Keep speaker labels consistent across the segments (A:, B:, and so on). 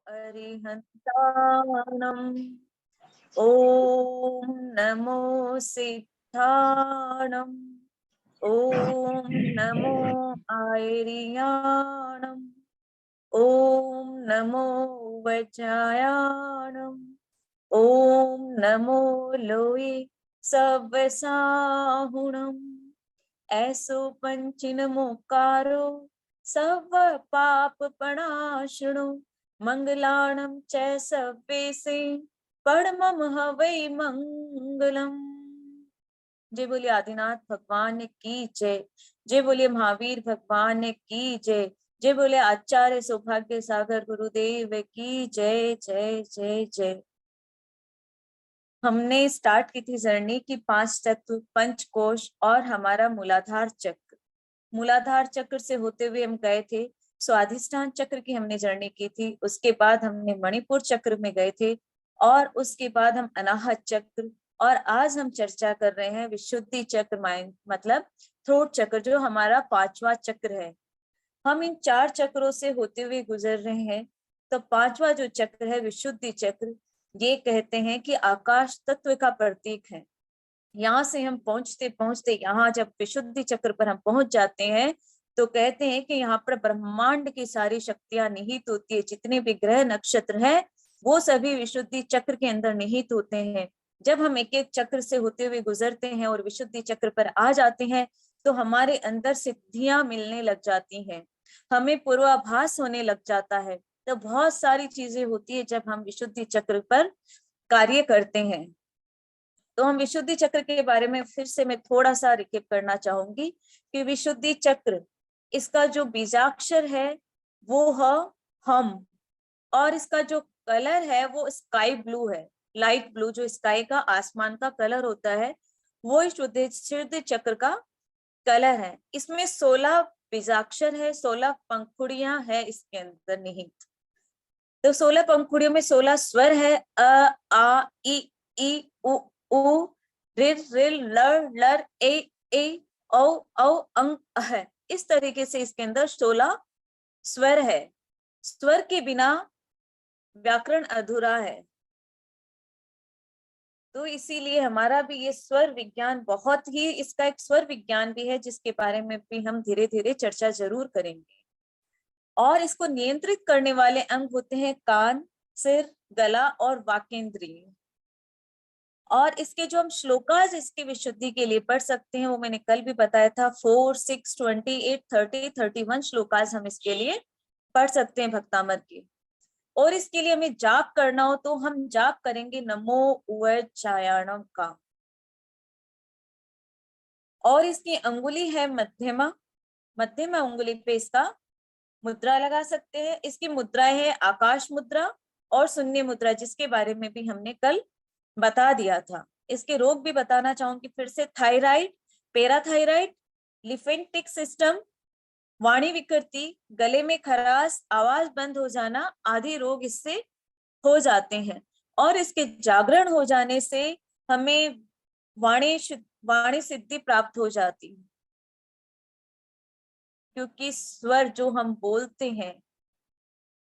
A: अरिहन्ताणम् ॐ नमो सिद्धाणम् ॐ नमो आयर्याणम् ॐ नमो वज्रायाणम् ॐ नमो लोये सव्यसाहुणम् ऐसो पंचिनमोकारो सर्व पाप प्रणाशनो मंगलाणं च सव्येसे परमं हवै मंगलम। जय बोलिए आदिनाथ भगवान की जय। जय बोलिए महावीर भगवान की जय। जय बोले आचार्य सौभाग्य सागर गुरुदेव की जय जय जय जय। हमने स्टार्ट की थी जर्नी की 5 तत्व, पंचकोश और हमारा मूलाधार चक्र। मूलाधार चक्र से होते हुए हम गए थे स्वाधिष्ठान चक्र की हमने जर्नी की थी। उसके बाद हमने मणिपुर चक्र में गए थे और उसके बाद हम अनाहत चक्र, और आज हम चर्चा कर रहे हैं विशुद्धि चक्र, माइंड मतलब थ्रोट चक्र, जो हमारा 5वां चक्र है। हम इन 4 चक्रों से होते हुए गुजर रहे हैं। तो 5वां जो चक्र है विशुद्धि चक्र, ये कहते हैं कि आकाश तत्व का प्रतीक है। यहाँ से हम पहुंचते पहुंचते यहाँ जब विशुद्धि चक्र पर हम पहुंच जाते हैं तो कहते हैं कि यहाँ पर ब्रह्मांड की सारी शक्तियां निहित होती है। जितने भी ग्रह नक्षत्र हैं वो सभी विशुद्धि चक्र के अंदर निहित होते हैं। जब हम एक एक चक्र से होते हुए गुजरते हैं और विशुद्धि चक्र पर आ जाते हैं तो हमारे अंदर सिद्धियां मिलने लग जाती हैं, हमें पूर्वाभास होने लग जाता है। तो बहुत सारी चीजें होती है जब हम विशुद्धि चक्र पर कार्य करते हैं। तो हम विशुद्धि चक्र के बारे में फिर से मैं थोड़ा सा रिकेप करना चाहूंगी कि विशुद्धि चक्र, इसका जो बीजाक्षर है वो है हम, और इसका जो कलर है वो स्काई ब्लू है, लाइट ब्लू, जो स्काई का आसमान का कलर होता है वो विशुद्धि चक्र का कलर है। इसमें 16 बीजाक्षर है, 16 पंखुड़ियां है इसके अंदर निहित। तो 16 पंखुड़ियों में 16 स्वर है, अ आ ई उ उ रिर रिर लर लर ए औ औ अंग है। इस तरीके से इसके अंदर 16 स्वर है। स्वर के बिना व्याकरण अधूरा है। तो इसीलिए हमारा भी ये स्वर विज्ञान बहुत ही, इसका एक स्वर विज्ञान भी है जिसके बारे में भी हम धीरे धीरे चर्चा जरूर करेंगे। और इसको नियंत्रित करने वाले अंग होते हैं कान, सिर, गला और वाकेंद्रिय। और इसके जो हम श्लोकाज इसकी विशुद्धि के लिए पढ़ सकते हैं वो मैंने कल भी बताया था, 4, 6, 28, 30, 31 श्लोकाज हम इसके लिए पढ़ सकते हैं भक्तामर के। और इसके लिए हमें जाप करना हो तो हम जाप करेंगे नमो उवचायाणम का। और इसकी अंगुली है मध्यमा, मध्यमा अंगुली पे इसका मुद्रा लगा सकते हैं। इसकी मुद्राएं है आकाश मुद्रा और शून्य मुद्रा, जिसके बारे में भी हमने कल बता दिया था। इसके रोग भी बताना चाहूंगी फिर से, थायराइड, पैराथायराइड, लिम्फेटिक सिस्टम, वाणी विकृति, गले में खराश, आवाज बंद हो जाना आदि रोग इससे हो जाते हैं। और इसके जागरण हो जाने से हमें वाणी सिद्धि प्राप्त हो जाती है, क्योंकि स्वर जो हम बोलते हैं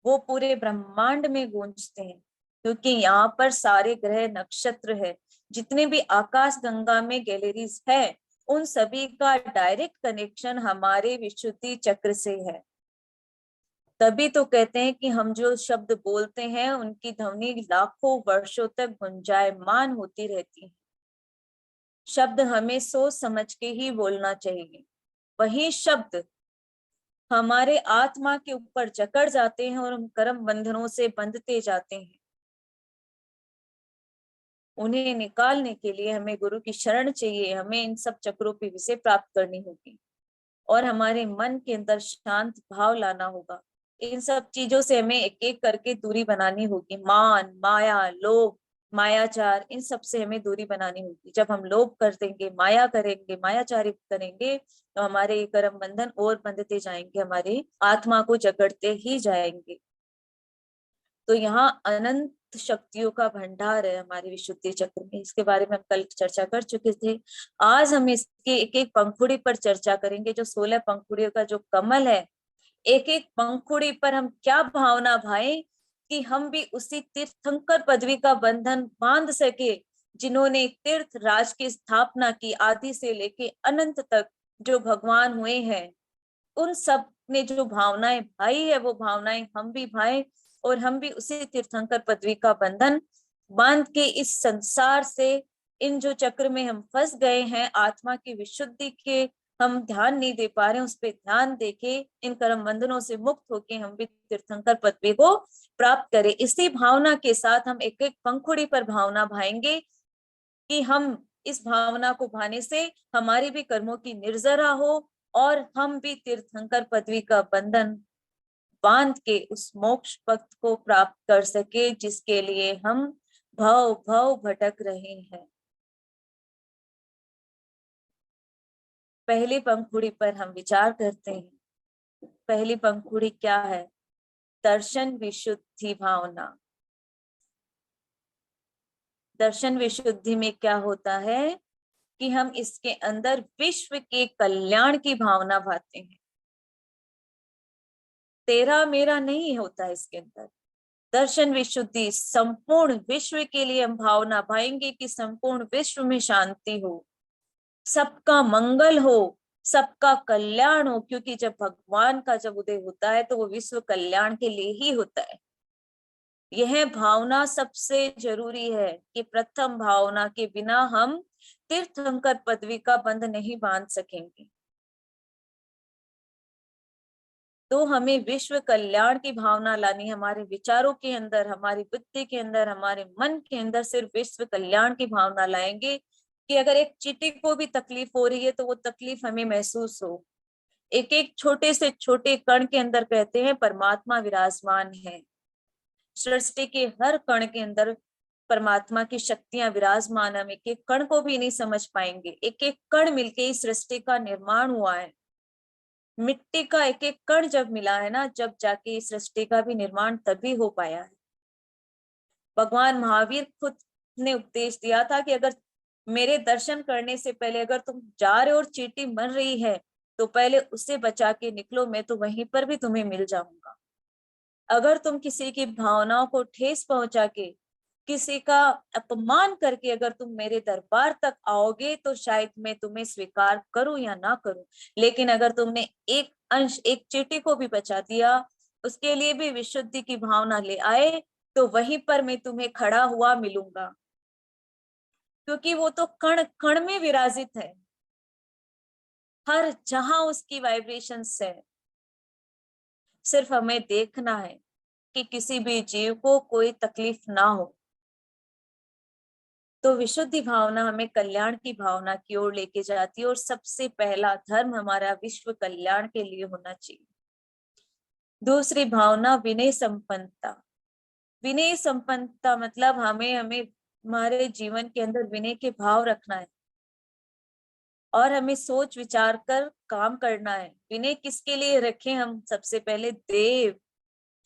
A: वो पूरे ब्रह्मांड में गूंजते हैं। क्योंकि यहाँ पर सारे ग्रह नक्षत्र है, जितने भी आकाश गंगा में गैलरीज है, उन सभी का डायरेक्ट कनेक्शन हमारे विशुद्धि चक्र से है। तभी तो कहते हैं कि हम जो शब्द बोलते हैं उनकी ध्वनि लाखों वर्षों तक गुंजायमान होती रहती है। शब्द हमें सोच समझ के ही बोलना चाहिए। वही शब्द हमारे आत्मा के ऊपर जकड़ जाते हैं और हम कर्म बंधनों से बंधते जाते हैं। उन्हें निकालने के लिए हमें गुरु की शरण चाहिए। हमें इन सब चक्रों की विषय प्राप्त करनी होगी और हमारे मन के अंदर शांत भाव लाना होगा। इन सब चीजों से हमें एक एक करके दूरी बनानी होगी। मान, माया, लोभ, मायाचार, इन सब से हमें दूरी बनानी होगी। जब हम लोभ कर देंगे, माया करेंगे, मायाचारी करेंगे, तो हमारे ये कर्म बंधन और बंधते जाएंगे, हमारी आत्मा को जकड़ते ही जाएंगे। तो यहाँ अनंत शक्तियों का भंडार है हमारे विशुद्धि चक्र में। इसके बारे में हम कल चर्चा कर चुके थे। आज हम इसके एक एक पंखुड़ी पर चर्चा करेंगे। जो 16 पंखुड़ियों का जो कमल है, एक एक पंखुड़ी पर हम क्या भावना भाएं कि हम भी उसी तीर्थंकर पदवी का बंधन बांध सके जिन्होंने तीर्थ राज की स्थापना की, आदि से लेके अनंत तक जो भगवान हुए हैं, उन सब ने जो भावनाएं भाई है वो भावनाएं हम भी भाई, और हम भी उसी तीर्थंकर पदवी का बंधन बांध के इस संसार से, इन जो चक्र में हम फंस गए हैं, आत्मा की विशुद्धि के हम ध्यान नहीं दे पा रहे हैं, उस पर ध्यान देके इन कर्म बंधनों से मुक्त होके हम भी तीर्थंकर पदवी को प्राप्त करें। इसी भावना के साथ हम एक एक पंखुड़ी पर भावना भाएंगे कि हम इस भावना को भाने से हमारी भी कर्मों की निर्जरा हो और हम भी तीर्थंकर पदवी का बंधन बांध के उस मोक्ष पथ को प्राप्त कर सके जिसके लिए हम भव भव भटक रहे हैं। पहली पंखुड़ी पर हम विचार करते हैं। पहली पंखुड़ी क्या है? दर्शन विशुद्धि भावना। दर्शन विशुद्धि में क्या होता है कि हम इसके अंदर विश्व के कल्याण की भावना भाते हैं। तेरा मेरा नहीं होता इसके अंदर। दर्शन विशुद्धि संपूर्ण विश्व के लिए हम भावना भाएंगे कि संपूर्ण विश्व में शांति हो, सबका मंगल हो, सबका कल्याण हो, क्योंकि जब भगवान का जब उदय होता है तो वो विश्व कल्याण के लिए ही होता है। यह भावना सबसे जरूरी है कि प्रथम भावना के बिना हम तीर्थंकर पदवी का बंध नहीं बांध सकेंगे। तो हमें विश्व कल्याण की भावना लानी, हमारे विचारों के अंदर, हमारी बुद्धि के अंदर, हमारे मन के अंदर सिर्फ विश्व कल्याण की भावना लाएंगे कि अगर एक चींटी को भी तकलीफ हो रही है तो वो तकलीफ हमें महसूस हो। एक एक छोटे से छोटे कण के अंदर कहते हैं परमात्मा विराजमान है। सृष्टि के हर कण के अंदर परमात्मा की शक्तियां विराजमान, हम एक एक कण को भी नहीं समझ पाएंगे। एक एक कण मिलके इस सृष्टि का निर्माण हुआ है। मिट्टी का एक एक कण जब मिला है ना, जब जाके इस सृष्टि का भी निर्माण तभी हो पाया है। भगवान महावीर खुद ने उपदेश दिया था कि अगर मेरे दर्शन करने से पहले अगर तुम जा रहे हो और चींटी मर रही है तो पहले उसे बचा के निकलो, मैं तो वहीं पर भी तुम्हें मिल जाऊंगा। अगर तुम किसी की भावनाओं को ठेस पहुंचा के, किसी का अपमान करके अगर तुम मेरे दरबार तक आओगे तो शायद मैं तुम्हें स्वीकार करूं या ना करूं, लेकिन अगर तुमने एक अंश, एक चींटी को भी बचा दिया, उसके लिए भी विशुद्धि की भावना ले आए, तो वहीं पर मैं तुम्हें खड़ा हुआ मिलूंगा, क्योंकि वो तो कण कण में विराजित है, हर जहां उसकी वाइब्रेशंस है। सिर्फ हमें देखना है कि किसी भी जीव को कोई तकलीफ ना हो। तो विशुद्धि भावना हमें कल्याण की भावना की ओर लेके जाती है, और सबसे पहला धर्म हमारा विश्व कल्याण के लिए होना चाहिए। दूसरी भावना विनय संपन्नता। विनय संपन्नता मतलब हमें हमारे जीवन के अंदर विनय के भाव रखना है और हमें सोच विचार कर काम करना है। विनय किसके लिए रखें? हम सबसे पहले देव,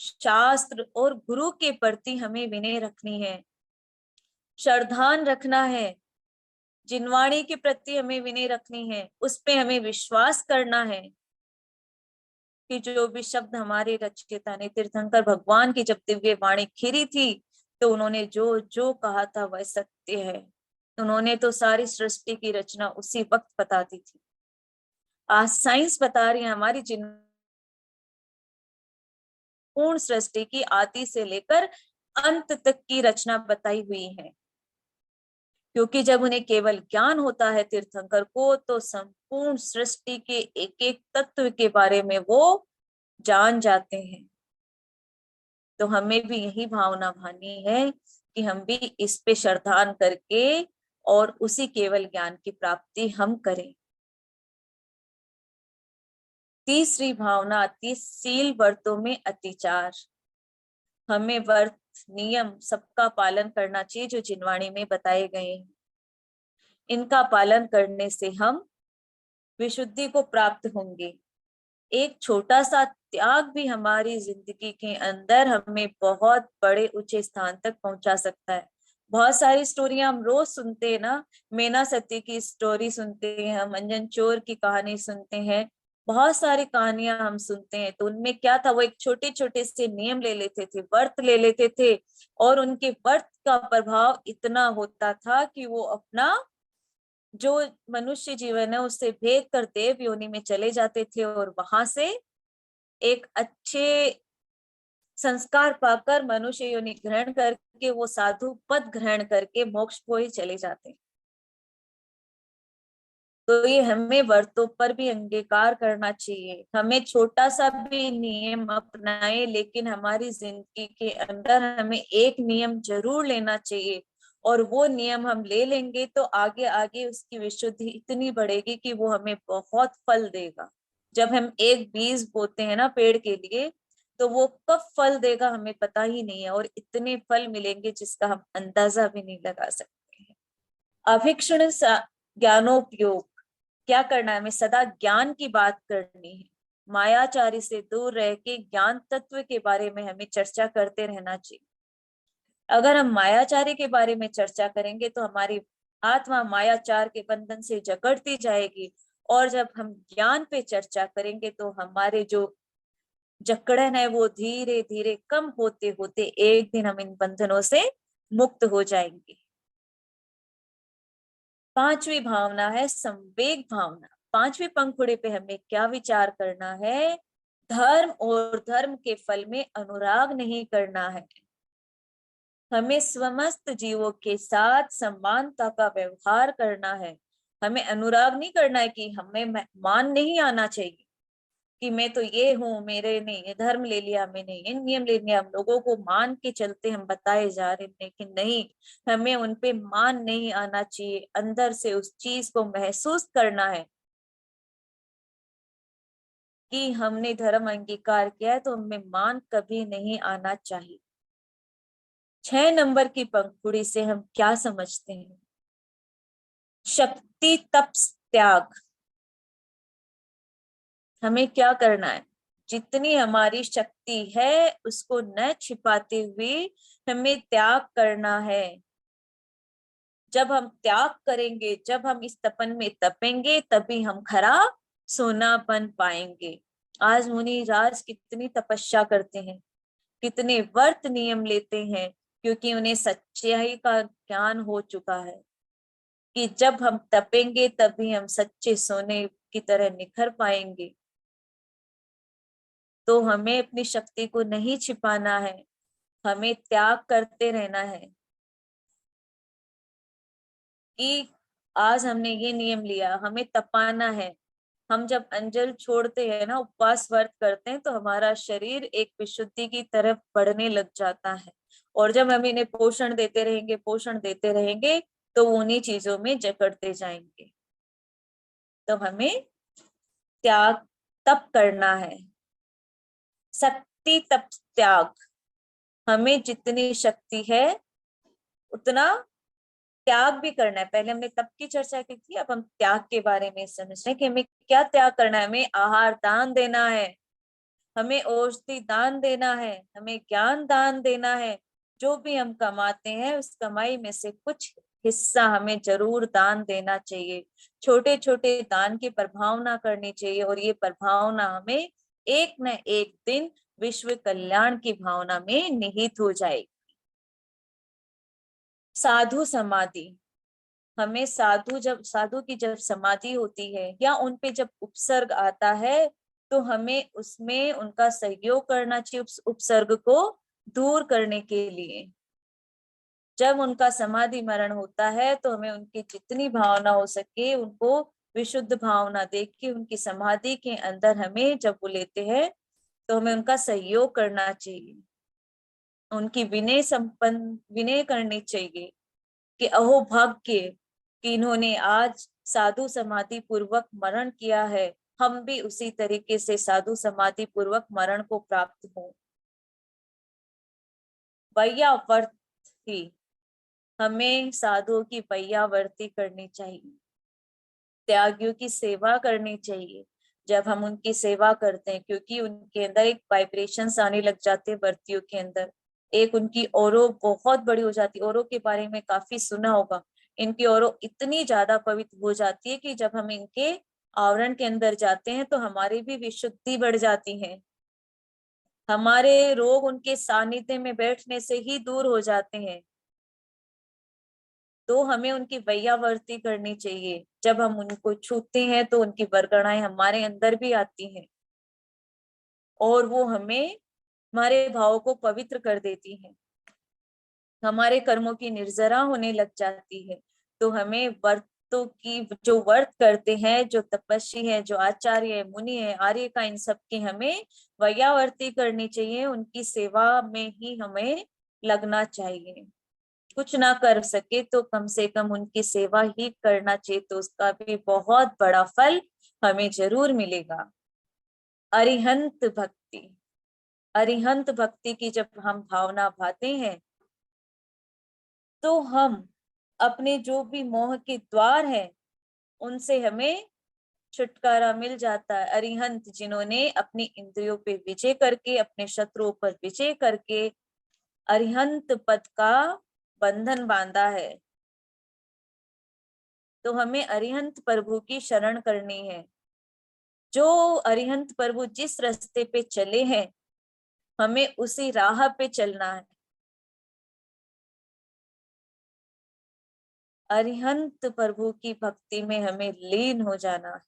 A: शास्त्र और गुरु के प्रति हमें विनय रखनी है, श्रद्धान रखना है, जिनवाणी के प्रति हमें विनय रखनी है, उस पे हमें विश्वास करना है कि जो भी शब्द हमारे रचयिता ने, तीर्थंकर भगवान की जब दिव्य वाणी खिरी थी तो उन्होंने जो जो कहा था वह सत्य है। उन्होंने तो सारी सृष्टि की रचना उसी वक्त बता दी थी। आज साइंस बता रही है हमारी जिन पूर्ण सृष्टि की आदि से लेकर अंत तक की रचना बताई हुई है, क्योंकि जब उन्हें केवल ज्ञान होता है तीर्थंकर को तो संपूर्ण सृष्टि के एक एक तत्व के बारे में वो जान जाते हैं। तो हमें भी यही भावना भानी है कि हम भी इस पे श्रद्धान करके और उसी केवल ज्ञान की प्राप्ति हम करें। तीसरी भावना आती, सील व्रतों में अतिचार। हमें व्रत नियम सबका पालन करना चाहिए जो जिनवाणी में बताए गए हैं। इनका पालन करने से हम विशुद्धि को प्राप्त होंगे। एक छोटा सा त्याग भी हमारी जिंदगी के अंदर हमें बहुत बड़े ऊंचे स्थान तक पहुंचा सकता है। बहुत सारी स्टोरियां हम रोज सुनते हैं ना, मीना सती की स्टोरी सुनते हैं हम, अंजन चोर की कहानी सुनते हैं, बहुत सारी कहानियां हम सुनते हैं, तो उनमें क्या था, वो एक छोटे छोटे से नियम ले लेते थे, व्रत ले लेते थे, और उनके व्रत का प्रभाव इतना होता था कि वो अपना जो मनुष्य जीवन है उससे भेद कर देव योनि में चले जाते थे, और वहां से एक अच्छे संस्कार पाकर मनुष्य योनि ग्रहण करके वो साधु पद ग्रहण करके मोक्ष को ही चले जाते हैं। तो ये हमें व्रतों पर भी अंगीकार करना चाहिए। हमें छोटा सा भी नियम अपनाए, लेकिन हमारी जिंदगी के अंदर हमें एक नियम जरूर लेना चाहिए, और वो नियम हम ले लेंगे तो आगे आगे उसकी विशुद्धि इतनी बढ़ेगी कि वो हमें बहुत फल देगा। जब हम एक बीज बोते हैं ना पेड़ के लिए, तो वो कब फल देगा हमें पता ही नहीं है, और इतने फल मिलेंगे जिसका हम अंदाजा भी नहीं लगा सकते हैं। अभीक्षण ज्ञानोपयोग, क्या करना है, हमें सदा ज्ञान की बात करनी है। मायाचारी से दूर रह के ज्ञान तत्व के बारे में हमें चर्चा करते रहना चाहिए। अगर हम मायाचारी के बारे में चर्चा करेंगे तो हमारी आत्मा मायाचार के बंधन से जकड़ती जाएगी, और जब हम ज्ञान पे चर्चा करेंगे तो हमारे जो जकड़न है वो धीरे धीरे कम होते होते एक दिन हम इन बंधनों से मुक्त हो जाएंगे। पांचवी भावना है संवेग भावना। पांचवी पंखुड़ी पे हमें क्या विचार करना है, धर्म और धर्म के फल में अनुराग नहीं करना है। हमें समस्त जीवों के साथ समानता का व्यवहार करना है। हमें अनुराग नहीं करना है कि हमें मान नहीं आना चाहिए कि मैं तो ये हूँ, मेरे ने ये धर्म ले लिया, मैंने ये नियम ले लिया, हम लोगों को मान के चलते हम बताए जा रहे हैं, लेकिन नहीं, हमें उनपे मान नहीं आना चाहिए। अंदर से उस चीज को महसूस करना है कि हमने धर्म अंगीकार किया है, तो हमें मान कभी नहीं आना चाहिए। 6 नंबर की पंखुड़ी से हम क्या समझते हैं, शक्ति तप त्याग। हमें क्या करना है, जितनी हमारी शक्ति है उसको न छिपाते हुए हमें त्याग करना है। जब हम त्याग करेंगे, जब हम इस तपन में तपेंगे, तभी हम खरा सोना बन पाएंगे। आज मुनि राज कितनी तपस्या करते हैं, कितने व्रत नियम लेते हैं, क्योंकि उन्हें सच्चाई का ज्ञान हो चुका है कि जब हम तपेंगे तभी हम सच्चे सोने की तरह निखर पाएंगे। तो हमें अपनी शक्ति को नहीं छिपाना है, हमें त्याग करते रहना है कि आज हमने ये नियम लिया, हमें तपाना है। हम जब अंजल छोड़ते हैं ना, उपवास व्रत करते हैं, तो हमारा शरीर एक विशुद्धि की तरफ बढ़ने लग जाता है, और जब हम इन्हें पोषण देते रहेंगे तो उन्हीं चीजों में जकड़ते जाएंगे। तो हमें त्याग तप करना है, शक्ति तप त्याग। हमें जितनी शक्ति है उतना त्याग भी करना है। पहले हमने तप की चर्चा की थी, अब हम त्याग के बारे में समझ रहे हैं कि हमें क्या त्याग करना है। हमें आहार दान देना है, हमें औषधि दान देना है, हमें ज्ञान दान देना है। जो भी हम कमाते हैं उस कमाई में से कुछ हिस्सा हमें जरूर दान देना चाहिए। छोटे छोटे दान की प्रभावना करनी चाहिए, और ये प्रभावना हमें एक न एक दिन विश्व कल्याण की भावना में निहित हो जाएगी। साधु समाधि, हमें साधु की जब समाधि होती है या उन पे जब उपसर्ग आता है, तो हमें उसमें उनका सहयोग करना चाहिए उस उपसर्ग को दूर करने के लिए। जब उनका समाधि मरण होता है तो हमें उनकी जितनी भावना हो सके उनको विशुद्ध भावना देख के उनकी समाधि के अंदर हमें जब वो लेते हैं तो हमें उनका सहयोग करना चाहिए, उनकी विनय करनी चाहिए कि अहो भाग्य कि इन्होंने आज साधु समाधि पूर्वक मरण किया है, हम भी उसी तरीके से साधु समाधि पूर्वक मरण को प्राप्त हो। वैयावर्ती, हमें साधुओं की वैयावर्ती करनी चाहिए, त्यागियों की सेवा करनी चाहिए। जब हम उनकी सेवा करते हैं, क्योंकि उनके अंदर एक वाइब्रेशंस आने लग जाते हैं, वर्तियों के अंदर एक उनकी औरो बहुत बड़ी हो जाती है। औरों के बारे में काफी सुना होगा, इनकी औरो इतनी ज्यादा पवित्र हो जाती है कि जब हम इनके आवरण के अंदर जाते हैं तो हमारी भी विशुद्धि बढ़ जाती है, हमारे रोग उनके सानिध्य में बैठने से ही दूर हो जाते हैं। तो हमें उनकी वैयावर्ती करनी चाहिए। जब हम उनको छूते हैं तो उनकी वरगणाएं हमारे अंदर भी आती हैं और वो हमें, हमारे भावों को पवित्र कर देती हैं, हमारे कर्मों की निर्जरा होने लग जाती है। तो हमें व्रतों की, जो व्रत करते हैं, जो तपस्वी है, जो आचार्य है, मुनि है, आर्य का, इन सब की हमें वैयावर्ती करनी चाहिए, उनकी सेवा में ही हमें लगना चाहिए। कुछ ना कर सके तो कम से कम उनकी सेवा ही करना चाहिए, तो उसका भी बहुत बड़ा फल हमें जरूर मिलेगा। अरिहंत भक्ति, अरिहंत भक्ति की जब हम भावना भाते हैं तो हम अपने जो भी मोह के द्वार हैं उनसे हमें छुटकारा मिल जाता है। अरिहंत जिन्होंने अपनी इंद्रियों पे विजय करके, अपने शत्रुओं पर विजय करके अरिहंत पद का बंधन बांधा है, तो हमें अरिहंत प्रभु की शरण करनी है। जो अरिहंत प्रभु जिस रास्ते पे चले हैं हमें उसी राह पे चलना है। अरिहंत प्रभु की भक्ति में हमें लीन हो जाना है।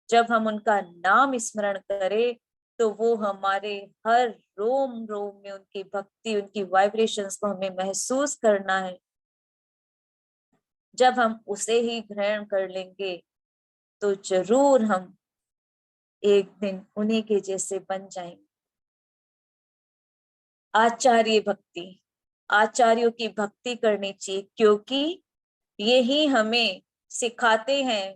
A: जब हम उनका नाम स्मरण करें तो वो हमारे हर रोम रोम में उनकी भक्ति, उनकी वाइब्रेशंस को हमें महसूस करना है। जब हम उसे ही ग्रहण कर लेंगे तो जरूर हम एक दिन उन्हीं के जैसे बन जाएंगे। आचार्य भक्ति, आचार्यों की भक्ति करनी चाहिए, क्योंकि यही हमें सिखाते हैं,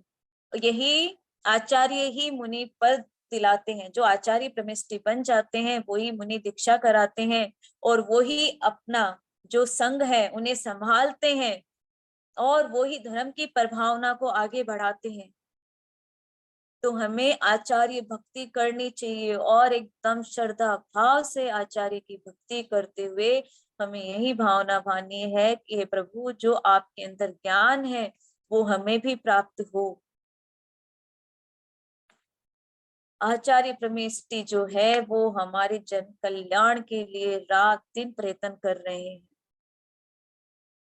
A: यही आचार्य ही मुनि पद दिलाते हैं। जो आचार्य प्रमिष्टि बन जाते हैं वो ही मुनि दीक्षा कराते हैं और वो ही अपना जो संघ है उन्हें संभालते हैं और वो ही धर्म की प्रभावना को आगे बढ़ाते हैं। तो हमें आचार्य भक्ति करनी चाहिए और एकदम श्रद्धा भाव से आचार्य की भक्ति करते हुए हमें यही भावना भानी है कि हे प्रभु, जो आपके अंदर ज्ञान है वो हमें भी प्राप्त हो। आचार्य प्रमेष्टि जो है वो हमारे जन कल्याण के लिए रात दिन प्रयत्न कर रहे हैं।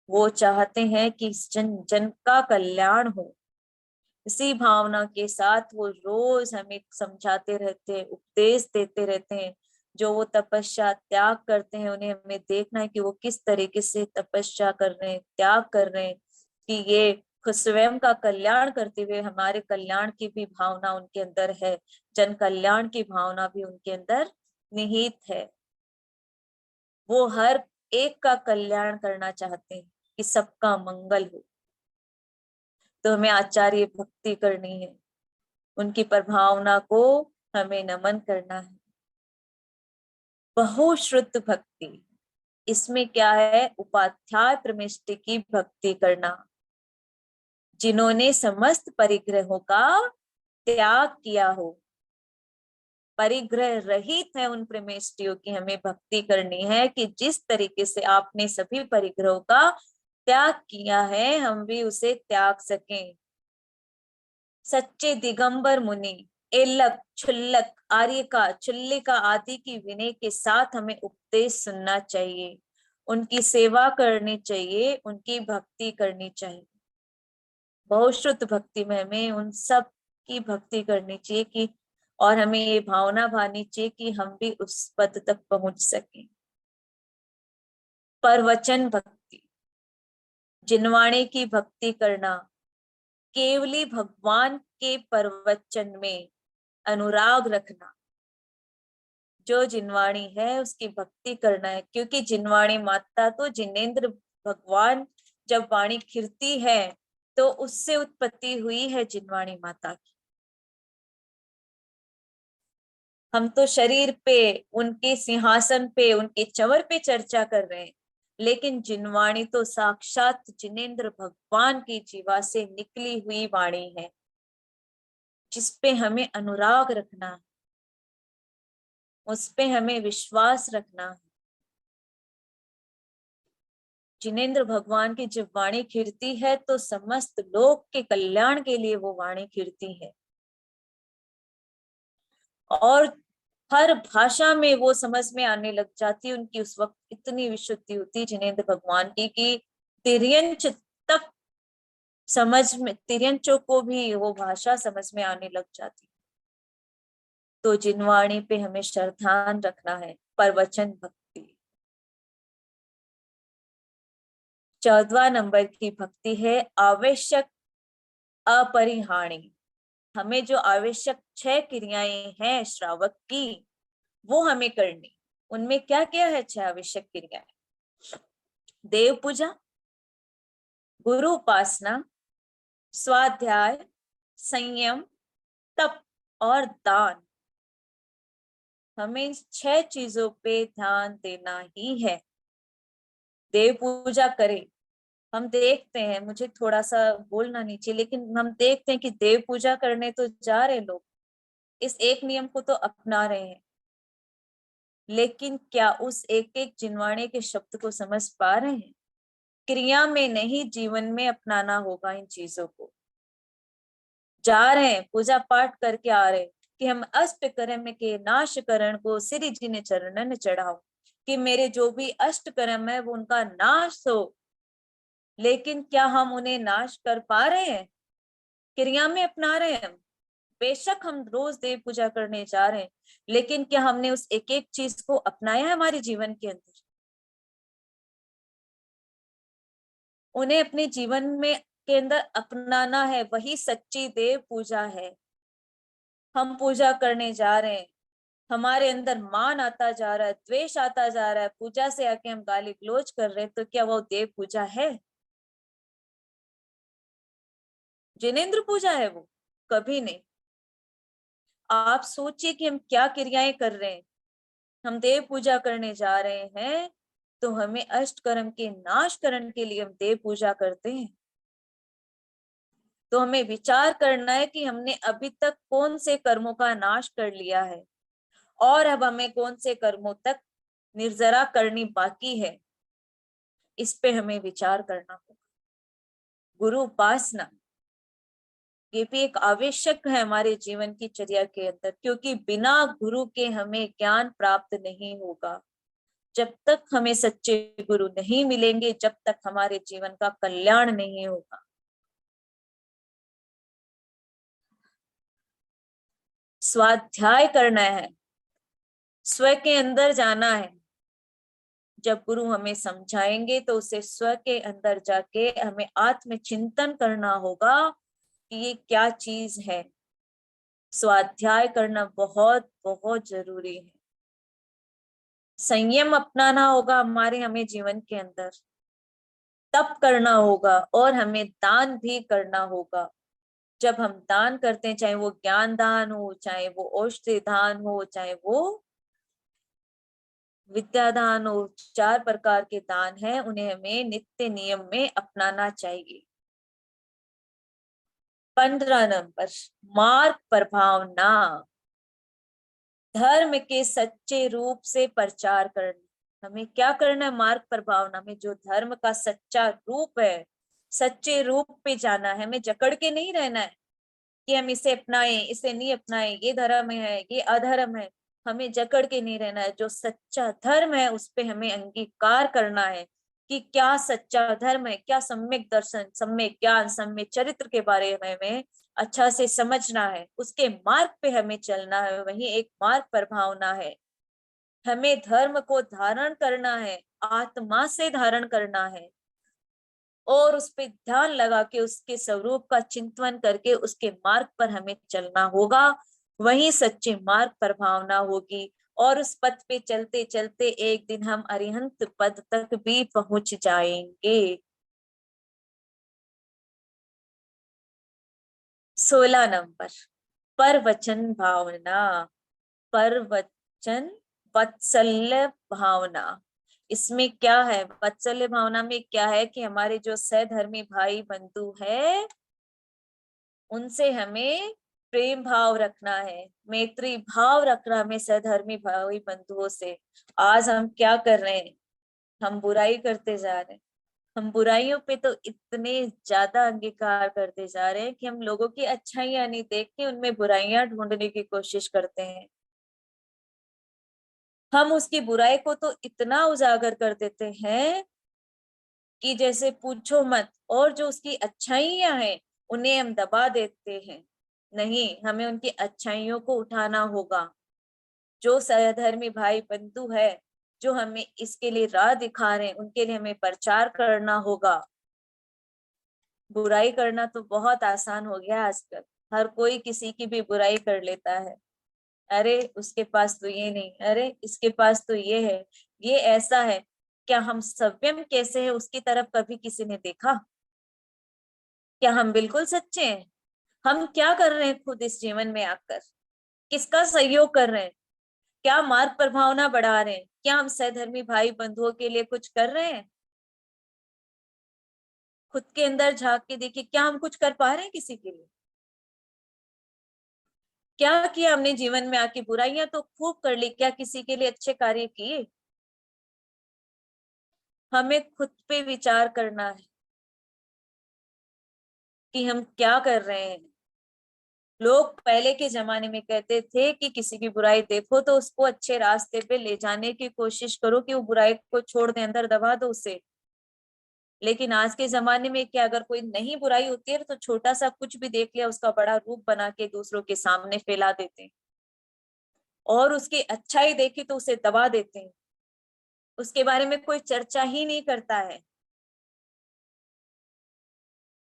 A: वो चाहते हैं कि जन जन का कल्याण हो। इसी भावना के साथ वो रोज हमें समझाते रहते हैं, उपदेश देते रहते हैं। जो वो तपस्या त्याग करते हैं उन्हें हमें देखना है कि वो किस तरीके से तपस्या कर रहे हैं, त्याग कर रहे हैं, कि ये खुद स्वयं का कल्याण करते हुए हमारे कल्याण की भी भावना उनके अंदर है, जन कल्याण की भावना भी उनके अंदर निहित है। वो हर एक का कल्याण करना चाहते हैं कि सबका मंगल हो। तो हमें आचार्य भक्ति करनी है, उनकी प्रभावना को हमें नमन करना है। बहुश्रुत भक्ति, इसमें क्या है? उपाध्याय प्रमिष्टि की भक्ति करना, जिन्होंने समस्त परिग्रहों का त्याग किया हो, परिग्रह रहित है, उन प्रमेष्टियों की हमें भक्ति करनी है कि जिस तरीके से आपने सभी परिग्रहों का त्याग किया है हम भी उसे त्याग सकें। सच्चे दिगंबर मुनि, एलक, छुल्लक, आर्यका, चुल्लिका आदि की विनय के साथ हमें उपदेश सुनना चाहिए, उनकी सेवा करनी चाहिए, उनकी भक्ति करनी चाहिए। बहुश्रुत भक्ति में हमें उन सब की भक्ति करनी चाहिए कि, और हमें ये भावना भानी चाहिए कि हम भी उस पद तक पहुंच सकें। परवचन भक्ति, जिनवाणी की भक्ति करना, केवली भगवान के परवचन में अनुराग रखना। जो जिनवाणी है उसकी भक्ति करना है, क्योंकि जिनवाणी माता तो जिनेन्द्र भगवान, जब वाणी खिरती है तो उससे उत्पत्ति हुई है जिनवाणी माता की। हम तो शरीर पे, उनके सिंहासन पे, उनके चंवर पे चर्चा कर रहे हैं, लेकिन जिनवाणी तो साक्षात जिनेन्द्र भगवान की जीवा से निकली हुई वाणी है, जिसपे हमें अनुराग रखना है, उस पे हमें विश्वास रखना है। जिनेन्द्र भगवान की जब वाणी खिरती है तो समस्त लोक के कल्याण के लिए वो वाणी खिरती है। और हर भाषा में वो समझ में आने लग जाती। उनकी उस वक्त इतनी विशुद्धि होती जिनेंद्र भगवान की कि तिर्यंच तक समझ में, तिर्यंचों को भी वो भाषा समझ में आने लग जाती। तो जिनवाणी पे हमें श्रद्धान रखना है। परवचन भक्ति। 14वां नंबर की भक्ति है आवश्यक अपरिहाणी। हमें जो आवश्यक 6 क्रियाएं हैं श्रावक की, वो हमें करनी। उनमें क्या क्या है 6 आवश्यक क्रियाएं? देव पूजा, गुरु उपासना, स्वाध्याय, संयम, तप और दान। हमें इन 6 चीजों पे ध्यान देना ही है। देव पूजा करें। हम देखते हैं, मुझे थोड़ा सा बोलना नहीं चाहिए, लेकिन हम देखते हैं कि देव पूजा करने तो जा रहे लोग, इस एक नियम को तो अपना रहे हैं, लेकिन क्या उस एक एक जिनवाणे के शब्द को समझ पा रहे हैं? क्रिया में नहीं, जीवन में अपनाना होगा इन चीजों को। जा रहे हैं पूजा पाठ करके आ रहे कि हम अष्ट कर्म के नाश करण को श्री जी ने चरणन चढ़ाओ, कि मेरे जो भी अष्ट कर्म है वो उनका नाश हो। लेकिन क्या हम उन्हें नाश कर पा रहे हैं? क्रिया में अपना रहे हैं हम। बेशक हम रोज देव पूजा करने जा रहे हैं, लेकिन क्या हमने उस एक एक चीज को अपनाया है हमारे जीवन के अंदर? उन्हें अपने जीवन में के अंदर अपनाना है, वही सच्ची देव पूजा है। हम पूजा करने जा रहे हैं, हमारे अंदर मान आता जा रहा है, द्वेष आता जा रहा है, पूजा से आके हम गाली गलौज कर रहे हैं, तो क्या वो देव पूजा है? जिनेंद्र पूजा है वो? कभी नहीं। आप सोचिए कि हम क्या क्रियाएं कर रहे हैं। हम देव पूजा करने जा रहे हैं, तो हमें अष्ट कर्म के नाश करने के लिए हम देव पूजा करते हैं। तो हमें विचार करना है कि हमने अभी तक कौन से कर्मों का नाश कर लिया है, और अब हमें कौन से कर्मों तक निर्जरा करनी बाकी है। इस पे हमें विचार करना होगा। गुरु उपासना, ये भी एक आवश्यक है हमारे जीवन की चर्या के अंदर, क्योंकि बिना गुरु के हमें ज्ञान प्राप्त नहीं होगा। जब तक हमें सच्चे गुरु नहीं मिलेंगे, जब तक हमारे जीवन का कल्याण नहीं होगा। स्वाध्याय करना है, स्व के अंदर जाना है। जब गुरु हमें समझाएंगे तो उसे स्व के अंदर जाके हमें आत्मचिंतन करना होगा कि ये क्या चीज है। स्वाध्याय करना बहुत बहुत जरूरी है। संयम अपनाना होगा हमें जीवन के अंदर। तप करना होगा और हमें दान भी करना होगा। जब हम दान करते हैं, चाहे वो ज्ञान दान हो, चाहे वो औषधि दान हो, चाहे वो विद्यादान हो, 4 प्रकार के दान हैं, उन्हें हमें नित्य नियम में अपनाना चाहिए। 15 नंबर, मार्ग प्रभावना। धर्म के सच्चे रूप से प्रचार करना। हमें क्या करना है? मार्ग प्रभावना में जो धर्म का सच्चा रूप है, सच्चे रूप पे जाना है। हमें जकड़ के नहीं रहना है कि हम इसे अपनाएं, इसे नहीं अपनाएं, ये धर्म है, ये अधर्म है। हमें जकड़ के नहीं रहना है। जो सच्चा धर्म है उस पे हमें अंगीकार करना है कि क्या सच्चा धर्म है, क्या सम्यक दर्शन, सम्यक ज्ञान, सम्यक चरित्र के बारे में हमें अच्छा से समझना है। उसके मार्ग पे हमें चलना है, वही एक मार्ग पर भावना है। हमें धर्म को धारण करना है, आत्मा से धारण करना है, और उस पे ध्यान लगा के उसके स्वरूप का चिंतन करके उसके मार्ग पर हमें चलना होगा। वही सच्चे मार्ग पर भावना होगी, और उस पथ पे चलते चलते एक दिन हम अरिहंत पद तक भी पहुंच जाएंगे। 16 नंबर, परवचन भावना। परवचन, वात्सल्य भावना। इसमें क्या है? वात्सल्य भावना में क्या है कि हमारे जो सहधर्मी भाई बंधु है, उनसे हमें प्रेम भाव रखना है, मैत्री भाव रखना हमें सहधर्मी भाई बंधुओं से। आज हम क्या कर रहे हैं? हम बुराई करते जा रहे हैं। हम बुराइयों पे तो इतने ज्यादा अंगीकार करते जा रहे हैं कि हम लोगों की अच्छाइयां नहीं देख के उनमें बुराइयां ढूंढने की कोशिश करते हैं। हम उसकी बुराई को तो इतना उजागर कर देते हैं कि जैसे पूछो मत, और जो उसकी अच्छाइयां हैं उन्हें हम दबा देते हैं। नहीं, हमें उनकी अच्छाइयों को उठाना होगा। जो सहधर्मी भाई बंधु है, जो हमें इसके लिए राह दिखा रहे हैं, उनके लिए हमें प्रचार करना होगा। बुराई करना तो बहुत आसान हो गया आजकल, हर कोई किसी की भी बुराई कर लेता है। अरे उसके पास तो ये नहीं, अरे इसके पास तो ये है, ये ऐसा है। क्या हम सभ्यम कैसे है उसकी तरफ कभी किसी ने देखा? क्या हम बिल्कुल सच्चे हैं? हम क्या कर रहे हैं खुद इस जीवन में आकर? किसका सहयोग कर रहे हैं? क्या मार्ग प्रभावना बढ़ा रहे हैं? क्या हम सहधर्मी भाई बंधुओं के लिए कुछ कर रहे हैं? खुद के अंदर झांक के देखिए, क्या हम कुछ कर पा रहे हैं किसी के लिए? क्या किया हमने जीवन में आके? बुराइयां तो खूब कर ली, क्या किसी के लिए अच्छे कार्य किए? हमें खुद पे विचार करना है कि हम क्या कर रहे हैं। लोग पहले के जमाने में कहते थे कि किसी की बुराई देखो तो उसको अच्छे रास्ते पे ले जाने की कोशिश करो, कि वो बुराई को छोड़ दे, अंदर दबा दो उसे। लेकिन आज के जमाने में क्या, अगर कोई नहीं बुराई होती है तो छोटा सा कुछ भी देख लिया उसका बड़ा रूप बना के दूसरों के सामने फैला देते हैं, और उसकी अच्छाई देखी तो उसे दबा देते हैं, उसके बारे में कोई चर्चा ही नहीं करता है।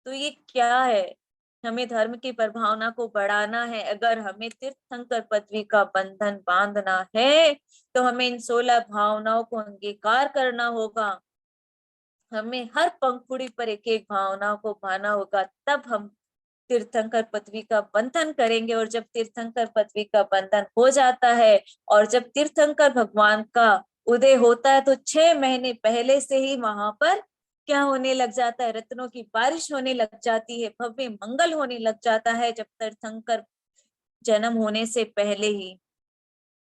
A: तो ये क्या है? हमें धर्म की प्रभावना को बढ़ाना है। अगर हमें तीर्थंकर पदवी का बंधन बांधना है तो हमें इन 16 भावनाओं को अंगीकार करना होगा। हमें हर पंखुड़ी पर एक एक भावना को पाना होगा, तब हम तीर्थंकर पदवी का बंधन करेंगे। और जब तीर्थंकर पदवी का बंधन हो जाता है और जब तीर्थंकर भगवान का उदय होता है तो 6 महीने पहले से ही वहां पर क्या होने लग जाता है? रत्नों की बारिश होने लग जाती है, भव्य मंगल होने लग जाता है। जब तीर्थंकर जन्म होने से पहले ही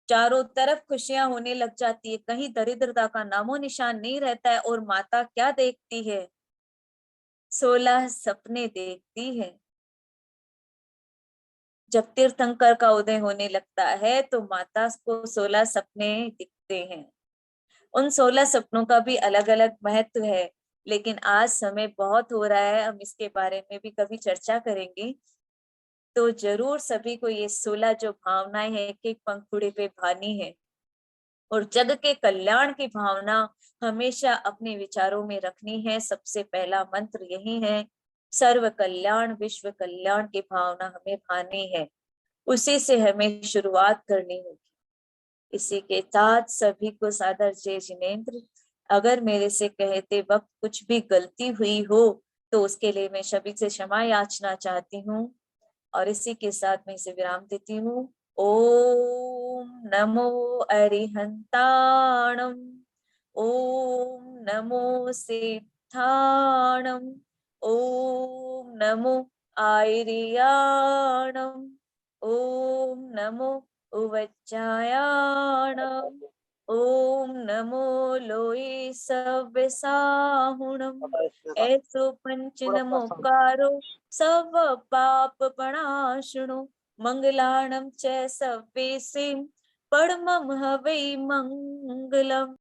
A: चारों तरफ खुशियां होने लग जाती है, कहीं दरिद्रता का नामो निशान नहीं रहता है। और माता क्या देखती है? 16 सपने देखती है। जब तीर्थंकर का उदय होने लगता है तो माता को 16 सपने दिखते हैं। उन 16 सपनों का भी अलग अलग महत्व है, लेकिन आज समय बहुत हो रहा है, हम इसके बारे में भी कभी चर्चा करेंगे। तो जरूर सभी को ये 16 जो भावनाएं हैं एक एक पंखुड़ी पे भानी है, और जग के कल्याण की भावना हमेशा अपने विचारों में रखनी है। सबसे पहला मंत्र यही है, सर्व कल्याण विश्व कल्याण की भावना हमें भानी है, उसी से हमें शुरुआत करनी होगी। इसी के साथ सभी को सादर जय जिनेन्द्र। अगर मेरे से कहते वक्त कुछ भी गलती हुई हो तो उसके लिए मैं सभी से क्षमा याचना चाहती हूँ, और इसी के साथ मैं इसे विराम देती हूँ। ओम नमो अरिहंताणम, ओम नमो सिद्धाणम, ओम नमो आयर्याणम, ओम नमो उवज्जायाणम, ओम नमो लोई सव्यसाहुणम। ऐसो पंच नमोकारो सव पाप प्रणाशुनो, मंगलाणं च सव्येसिं परमं हवै मंगलम्।